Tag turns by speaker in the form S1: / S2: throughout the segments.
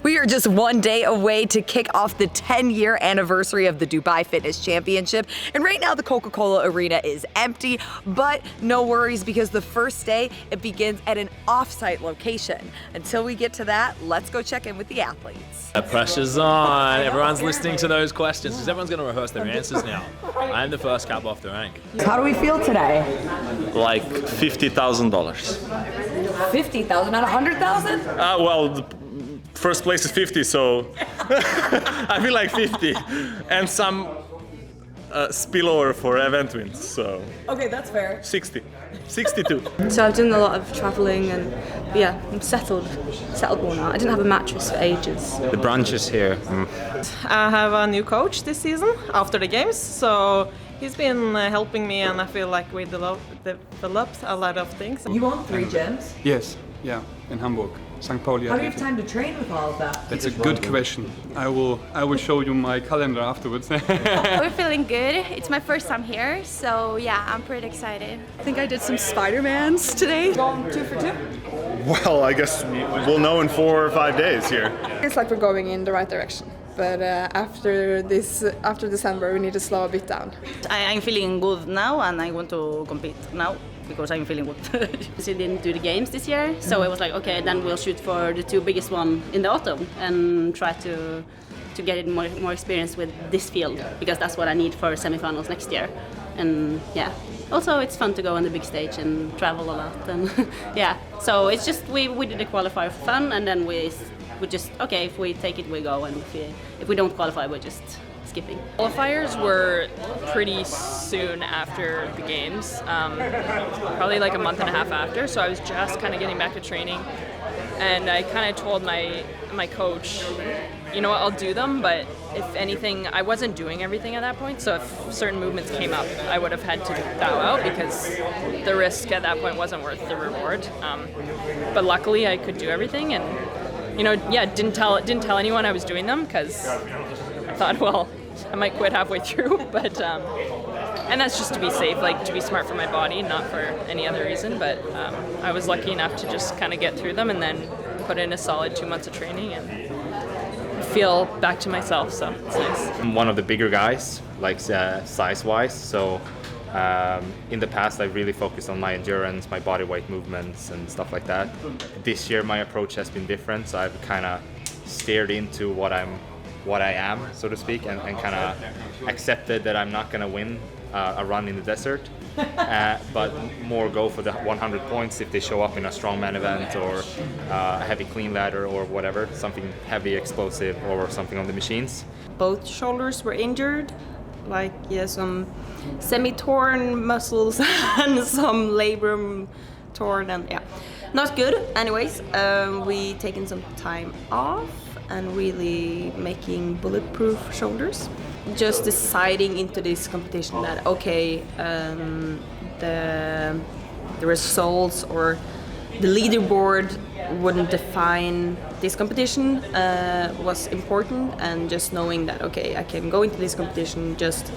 S1: We are just one day away to kick off the 10-year anniversary of the Dubai Fitness Championship. And right now the Coca-Cola Arena is empty, but no worries because the first day it begins at an off-site location. Until we get to that, let's go check in with the athletes.
S2: The pressure's on. Everyone's listening to those questions because everyone's going to rehearse their answers now. I'm the first cab off the rank.
S1: How do we feel today?
S3: Like $50,000.
S1: 50,000, not 100,000?
S3: Well, the first place is 50, so I feel like 50, and some spillover for event wins. So
S1: Okay, that's fair.
S3: 60, 62.
S4: So I've done a lot of travelling and yeah, I'm settled well now. I didn't have a mattress for ages.
S5: The brunch is here.
S6: I have a new coach this season after the games, so he's been helping me, and I feel like we developed a lot of things.
S1: You own 3 gyms?
S7: Yes, yeah, in Hamburg, St. Pauli.
S1: How do you have time to train with all of that?
S7: That's a good question. I will show you my calendar afterwards.
S8: We're feeling good. It's my first time here, so yeah, I'm pretty excited.
S4: I think I did some Spider-Mans today.
S1: Going 2 for 2?
S9: Well, I guess we'll know in 4 or 5 days here.
S10: It's like we're going in the right direction. But after December, we need to slow a bit down.
S11: I'm feeling good now, and I want to compete now because I'm feeling good. We didn't do the games this year, so it was like, okay, then we'll shoot for the 2 biggest one in the autumn and try to get more experience with this field because that's what I need for semifinals next year. And yeah, also it's fun to go on the big stage and travel a lot, and yeah. So it's just we did the qualifier for fun, and then we just, okay, if we take it, we go, and if we don't qualify, we're just skipping.
S12: Qualifiers were pretty soon after the games, probably like a month and a half after, so I was just kind of getting back to training, and I kind of told my coach, you know what, I'll do them, but if anything, I wasn't doing everything at that point, so if certain movements came up, I would have had to bow out because the risk at that point wasn't worth the reward. But luckily I could do everything, and yeah, didn't tell anyone I was doing them because I thought, well, I might quit halfway through, but and that's just to be safe, like to be smart for my body, not for any other reason. But I was lucky enough to just kind of get through them and then put in a solid 2 months of training and feel back to myself. So it's nice.
S5: I'm one of the bigger guys, like size-wise. So in the past, I really focused on my endurance, my body weight movements, and stuff like that. This year, my approach has been different. So I've kind of steered into what I am, so to speak, and kind of accepted that I'm not going to win a run in the desert, but more go for the 100 points if they show up in a strongman event or a heavy clean ladder or whatever, something heavy, explosive, or something on the machines.
S6: Both shoulders were injured, like some semi-torn muscles and some labrum torn, and yeah, not good. Anyways, we taken some time off and really making bulletproof shoulders. Just deciding into this competition that okay, the results or the leaderboard wouldn't define this competition was important, and just knowing that okay, I can go into this competition, just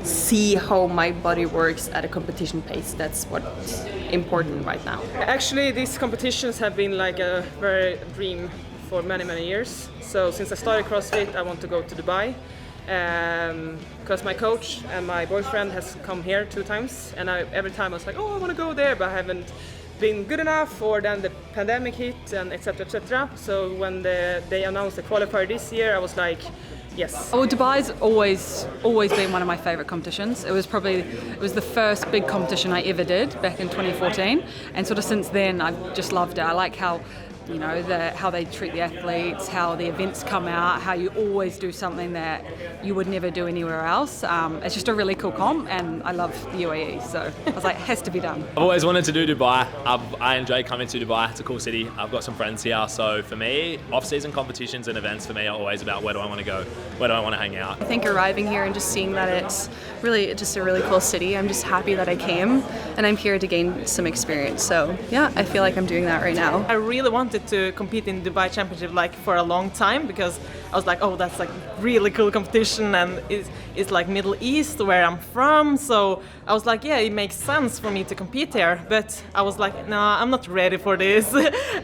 S6: see how my body works at a competition pace. That's what's important right now. Actually, these competitions have been like a very dream for many years. So since I started CrossFit, I want to go to Dubai because my coach and my boyfriend has come here 2 times, and every time I was like, oh, I want to go there, but I haven't been good enough, or then the pandemic hit, and etc. So when they announced the qualifier this year, I was like, yes.
S4: Well, Dubai's always been one of my favourite competitions. It was the first big competition I ever did back in 2014, and sort of since then I've just loved it. I like how how they treat the athletes, how the events come out, how you always do something that you would never do anywhere else. It's just a really cool comp, and I love the UAE, so I was like, it has to be done.
S2: I've always wanted to do Dubai. I enjoy coming to Dubai. It's a cool city. I've got some friends here, so for me, off-season competitions and events for me are always about where do I want to go, where do I want to hang out.
S4: I think arriving here and just seeing that it's really just a really cool city, I'm just happy that I came, and I'm here to gain some experience. So yeah, I feel like I'm doing that right now.
S6: I really want
S13: wanted to compete in Dubai Championship like for a long time, because I was like, oh, that's like really cool competition, and it's like Middle East where I'm from, so I was like, yeah, it makes sense for me to compete here. But I was like, no, I'm not ready for this.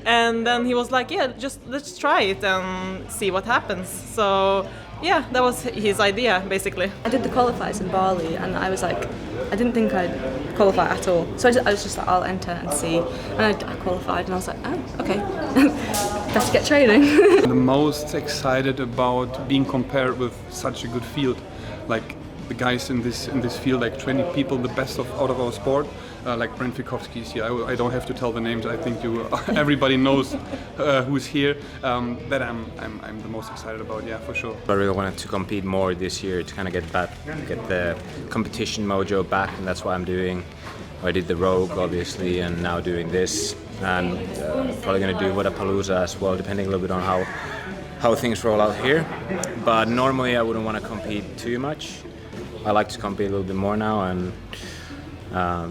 S13: And then he was like, yeah, just let's try it and see what happens. So yeah, that was his idea basically.
S14: I did the qualifiers in Bali, and I was like, I didn't think I'd qualify at all. So I was just like, I'll enter and see. And I qualified, and I was like, oh, okay, let's get training.
S7: I'm the most excited about being compared with such a good field, like the guys in this field, like 20 people, the best out of our sport. Like Brent Fikowski is here. I don't have to tell the names. I think everybody knows who's here. That I'm the most excited about. Yeah, for sure.
S15: I really wanted to compete more this year to kind of get the competition mojo back, and that's what I'm doing. I did the Rogue, obviously, and now doing this, and probably going to do Vodapalooza as well, depending a little bit on how things roll out here. But normally I wouldn't want to compete too much. I like to compete a little bit more now, and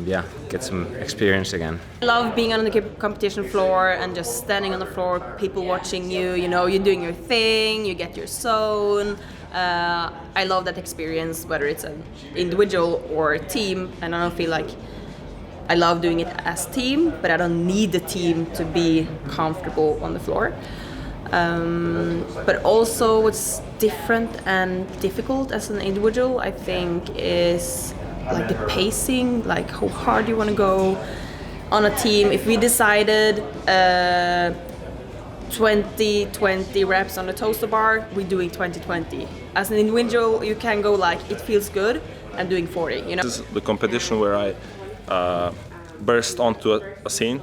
S15: yeah, get some experience again.
S6: I love being on the competition floor and just standing on the floor, people watching you, you know, you're doing your thing, you get your zone. I love that experience, whether it's an individual or a team, and I don't feel like I love doing it as team, but I don't need the team to be comfortable on the floor. But also what's different and difficult as an individual, I think, is like the pacing, like how hard you want to go. On a team, if we decided 20 reps on the toaster bar, we're doing 20. As an individual, you can go like, it feels good, I'm doing 40, you know?
S3: This is the competition where I burst onto a scene,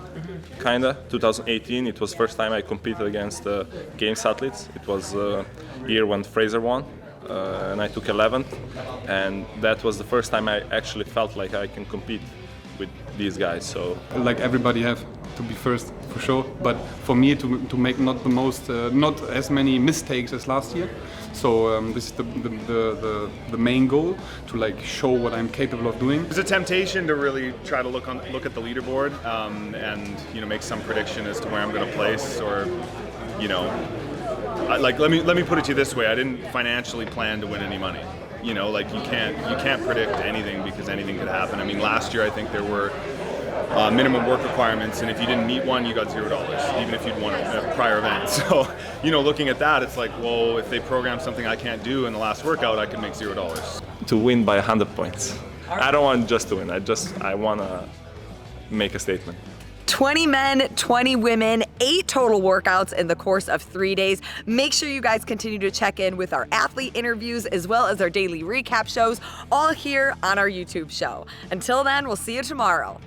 S3: kinda. 2018, it was first time I competed against Games athletes. It was a year when Fraser won. And I took 11th, and that was the first time I actually felt like I can compete with these guys. So,
S7: like, everybody have to be first for sure, but for me to make not as many mistakes as last year. So this is the main goal, to like show what I'm capable of doing.
S9: There's a temptation to really try to look at the leaderboard and make some prediction as to where I'm going to place, or like let me put it to you this way: I didn't financially plan to win any money. Like you can't predict anything, because anything could happen. I mean, last year I think there were minimum work requirements, and if you didn't meet one, you got $0, even if you'd won a prior event. So, looking at that, it's like, well, if they program something I can't do in the last workout, I could make $0.
S3: To win by 100 points. I don't want just to win. I want to make a statement.
S1: 20 men, 20 women, 8 total workouts in the course of 3 days. Make sure you guys continue to check in with our athlete interviews as well as our daily recap shows, all here on our YouTube show. Until then, we'll see you tomorrow.